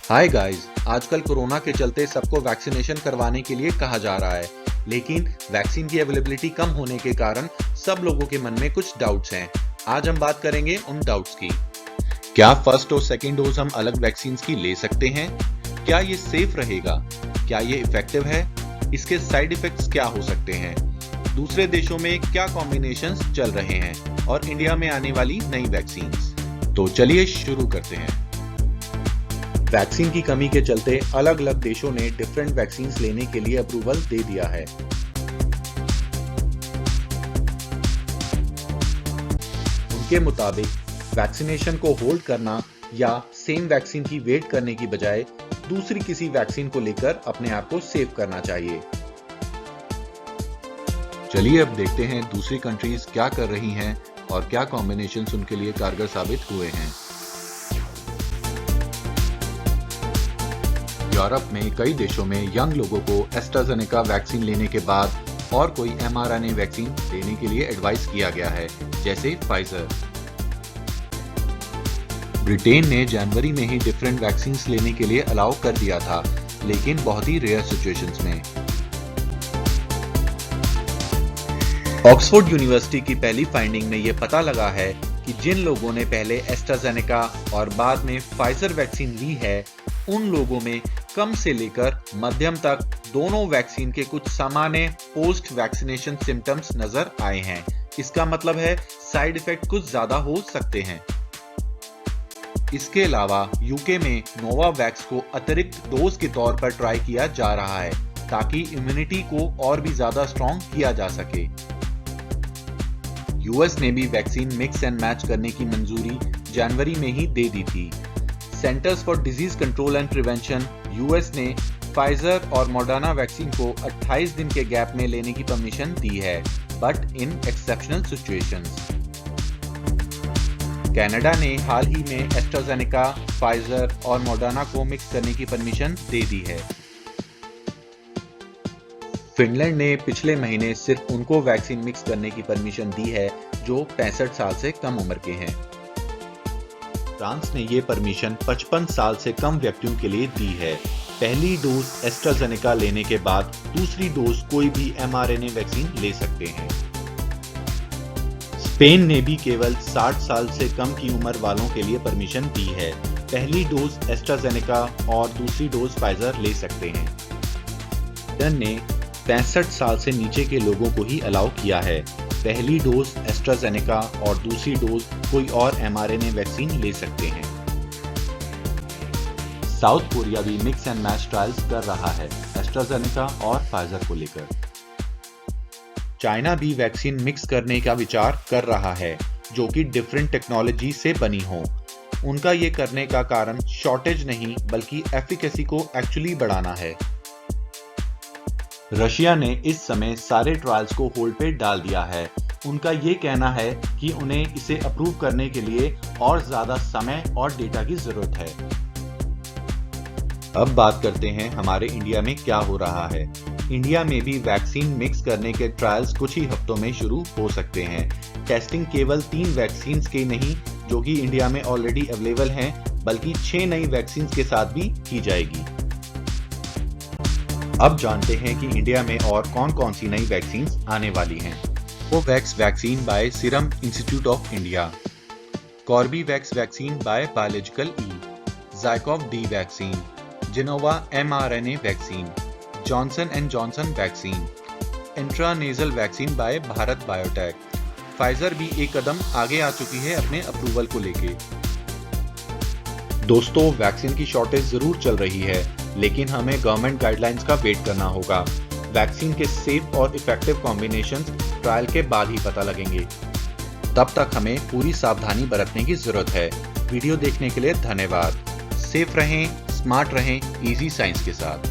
Hi guys, आजकल corona के चलते सबको वैक्सीनेशन करवाने के लिए कहा जा रहा है, लेकिन वैक्सीन की अवेलेबिलिटी कम होने के कारण सब लोगों के मन में कुछ डाउट्स हैं। आज हम बात करेंगे उन डाउट्स की। क्या फर्स्ट और सेकेंड डोज हम अलग वैक्सीन की ले सकते हैं? क्या ये सेफ रहेगा? क्या ये इफेक्टिव है? इसके साइड इफेक्ट्स क्या हो सकते हैं? दूसरे देशों में क्या कॉम्बिनेशंस चल रहे हैं और इंडिया में आने वाली नई वैक्सीन। तो चलिए शुरू करते हैं। वैक्सीन की कमी के चलते अलग अलग देशों ने डिफरेंट वैक्सीन लेने के लिए अप्रूवल दे दिया है। उनके मुताबिक वैक्सीनेशन को होल्ड करना या सेम वैक्सीन की वेट करने की बजाय दूसरी किसी वैक्सीन को लेकर अपने आप को सेव करना चाहिए। चलिए अब देखते हैं दूसरी कंट्रीज क्या कर रही हैं और क्या कॉम्बिनेशंस उनके लिए कारगर साबित हुए हैं। यूरोप में कई देशों में यंग लोगों को एस्ट्राजेनेका वैक्सीन लेने के बाद और कोई mRNA वैक्सीन लेने के लिए एडवाइस किया गया है, जैसे फाइजर। ब्रिटेन ने जनवरी में ही डिफरेंट वैक्सीन लेने के लिए अलाउ कर दिया था, लेकिन बहुत ही रेयर सिचुएशंस में। ऑक्सफोर्ड यूनिवर्सिटी की पहली फाइंडिंग में यह पता लगा है कि जिन लोगों ने पहले एस्ट्राजेनेका और बाद में फाइजर वैक्सीन ली है, उन लोगों में कम से लेकर मध्यम तक दोनों वैक्सीन के कुछ सामान्य पोस्ट वैक्सीनेशन सिम्टम्स नजर आए हैं। इसका मतलब है साइड इफेक्ट कुछ ज्यादा हो सकते हैं। इसके अलावा यूके में नोवावैक्स को अतिरिक्त डोज के तौर पर ट्राई किया जा रहा है, ताकि इम्यूनिटी को और भी ज्यादा स्ट्रॉन्ग किया जा सके। यूएस ने भी वैक्सीन मिक्स एंड मैच करने की मंजूरी जनवरी में ही दे दी थी। Centres for disease control and prevention US ने फाइजर और मॉडर्ना वैक्सीन को 28 दिन के गैप में लेने की परमिशन दी है, but in exceptional situations. Canada ने हाल ही में एस्ट्राजेनेका, फाइजर और मॉडर्ना को मिक्स करने की परमिशन दे दी है। फिनलैंड ने पिछले महीने सिर्फ उनको वैक्सीन मिक्स करने की परमिशन दी है जो 65 साल से कम उम्र के हैं। फ्रांस ने ये परमिशन 55 साल से कम व्यक्तियों के लिए दी है। पहली डोज एस्ट्राजेनेका लेने के बाद दूसरी डोज कोई भी mRNA वैक्सीन ले सकते हैं। स्पेन ने भी केवल 60 साल से कम की उम्र वालों के लिए परमिशन दी है। पहली डोज एस्ट्राजेनेका और दूसरी डोज फाइजर ले सकते हैं। ब्रिटेन ने 65 साल से नीचे के लोगों को ही अलाउ किया है। पहली डोज एस्ट्राजेनेका और दूसरी डोज कोई और mRNA वैक्सीन ले सकते हैं। साउथ कोरिया भी मिक्स एंड मैच ट्रायल्स कर रहा है एस्ट्राजेनेका और फाइजर को लेकर। चाइना भी वैक्सीन मिक्स करने का विचार कर रहा है, जो कि डिफरेंट टेक्नोलॉजी से बनी हो। उनका ये करने का कारण शॉर्टेज नहीं, बल्कि एफिकेसी को एक्चुअली बढ़ाना है। रशिया ने इस समय सारे ट्रायल्स को होल्ड पे डाल दिया है। उनका ये कहना है कि उन्हें इसे अप्रूव करने के लिए और ज्यादा समय और डेटा की जरूरत है। अब बात करते हैं हमारे इंडिया में क्या हो रहा है। इंडिया में भी वैक्सीन मिक्स करने के ट्रायल्स कुछ ही हफ्तों में शुरू हो सकते हैं। टेस्टिंग केवल 3 वैक्सीन के नहीं, जो कि इंडिया में ऑलरेडी अवेलेबल हैं, बल्कि 6 नई वैक्सीन के साथ भी की जाएगी। अब जानते हैं कि इंडिया में और कौन कौन सी नई वैक्सीन आने वाली हैं। Covax vaccine by Serum Institute of India, Corbevax vaccine by Biological E, ZyCoV D vaccine, Gennova mRNA vaccine, Johnson and Johnson vaccine, intranasal vaccine by Bharat Biotech. Pfizer भी एक कदम आगे आ चुकी है अपने अप्रूवल को लेके। दोस्तों, वैक्सीन की शॉर्टेज जरूर चल रही है, लेकिन हमें गवर्नमेंट गाइडलाइंस का वेट करना होगा। वैक्सीन के सेफ और इफेक्टिव कॉम्बिनेशंस ट्रायल के बाद ही पता लगेंगे। तब तक हमें पूरी सावधानी बरतने की जरूरत है। वीडियो देखने के लिए धन्यवाद। सेफ रहें, स्मार्ट रहें, इजी साइंस के साथ।